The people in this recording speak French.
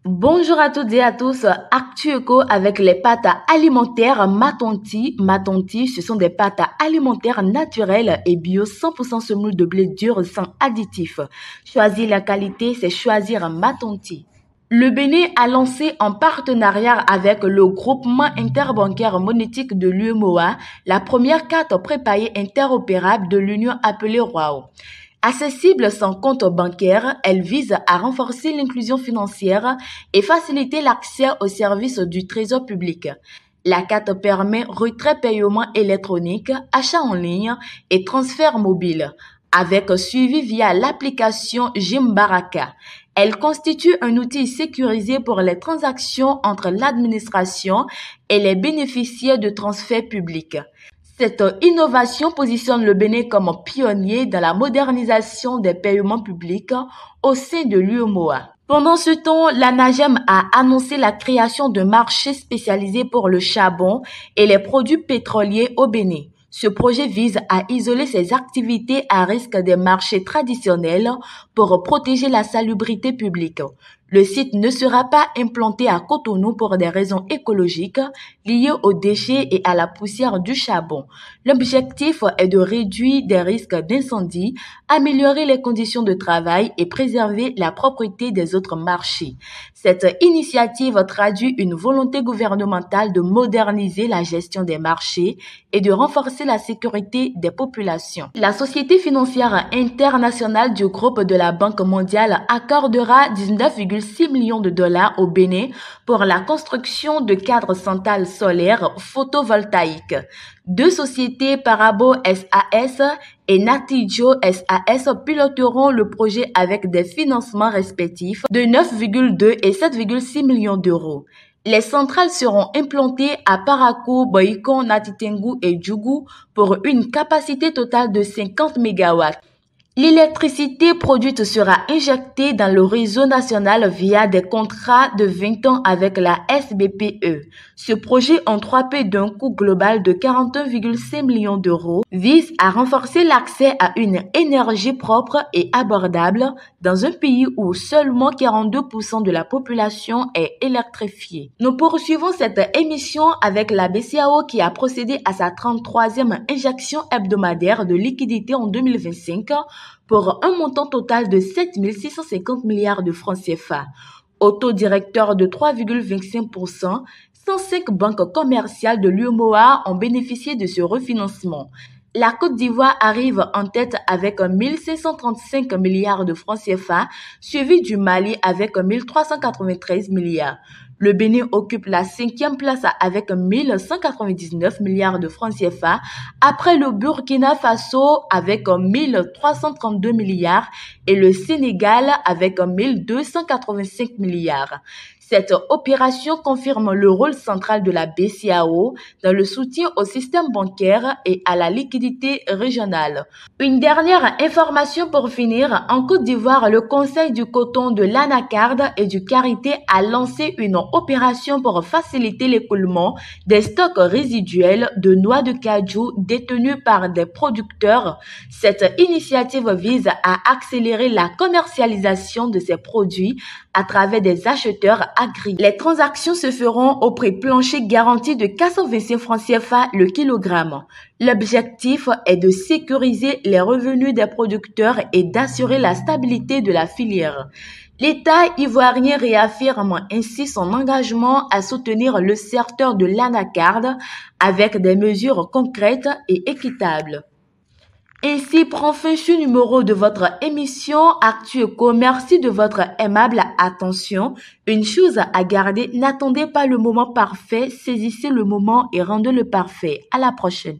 Bonjour à toutes et à tous, Actu Eco avec les pâtes alimentaires Matonti. Matonti, ce sont des pâtes alimentaires naturelles et bio 100% semoule de blé dur sans additifs. Choisir la qualité, c'est choisir Matonti. Le Bénin a lancé en partenariat avec le groupement interbancaire monétique de l'UEMOA la première carte prépayée interopérable de l'Union appelée ROAO. Accessible sans compte bancaire, elle vise à renforcer l'inclusion financière et faciliter l'accès aux services du trésor public. La carte permet retrait paiement électronique, achat en ligne et transfert mobile, avec suivi via l'application Jimbaraka. Elle constitue un outil sécurisé pour les transactions entre l'administration et les bénéficiaires de transferts publics. Cette innovation positionne le Bénin comme pionnier dans la modernisation des paiements publics au sein de l'UEMOA. Pendant ce temps, l'ANAGEM a annoncé la création d'un marché spécialisé pour le charbon et les produits pétroliers au Bénin. Ce projet vise à isoler ces activités à risque des marchés traditionnels pour protéger la salubrité publique. Le site ne sera pas implanté à Cotonou pour des raisons écologiques liées aux déchets et à la poussière du charbon. L'objectif est de réduire des risques d'incendie, améliorer les conditions de travail et préserver la propriété des autres marchés. Cette initiative traduit une volonté gouvernementale de moderniser la gestion des marchés et de renforcer la sécurité des populations. La Société financière internationale du groupe de la Banque mondiale accordera 19,6 millions de dollars au Bénin pour la construction de cadres centrales solaires photovoltaïques. Deux sociétés, Parabo SAS et Natijo SAS, piloteront le projet avec des financements respectifs de 9,2 et 7,6 millions d'euros. Les centrales seront implantées à Parakou, Boikon, Natitengu et Djougou pour une capacité totale de 50 MW. L'électricité produite sera injectée dans le réseau national via des contrats de 20 ans avec la SBPE. Ce projet en 3P d'un coût global de 41,5 millions d'euros vise à renforcer l'accès à une énergie propre et abordable dans un pays où seulement 42% de la population est électrifiée. Nous poursuivons cette émission avec la BCEAO qui a procédé à sa 33e injection hebdomadaire de liquidités en 2025 pour un montant total de 7 650 milliards de francs CFA. Au taux directeur de 3,25%, 105 banques commerciales de l'UEMOA ont bénéficié de ce refinancement. La Côte d'Ivoire arrive en tête avec 1535 milliards de francs CFA, suivi du Mali avec 1393 milliards. Le Bénin occupe la 5e place avec 1199 milliards de francs CFA, après le Burkina Faso avec 1332 milliards et le Sénégal avec 1285 milliards. Cette opération confirme le rôle central de la BCEAO dans le soutien au système bancaire et à la liquidité régionale. Une dernière information pour finir. En Côte d'Ivoire, le Conseil du coton de l'Anacarde et du Carité a lancé une opération pour faciliter l'écoulement des stocks résiduels de noix de cajou détenus par des producteurs. Cette initiative vise à accélérer la commercialisation de ces produits à travers des acheteurs agri. Les transactions se feront au prix plancher garanti de 425 francs CFA le kilogramme. L'objectif est de sécuriser les revenus des producteurs et d'assurer la stabilité de la filière. L'État ivoirien réaffirme ainsi son engagement à soutenir le secteur de l'anacarde avec des mesures concrètes et équitables. Ainsi prend fin ce numéro de votre émission Actu Eco. Merci de votre aimable attention. Une chose à garder, n'attendez pas le moment parfait, saisissez le moment et rendez-le parfait. À la prochaine.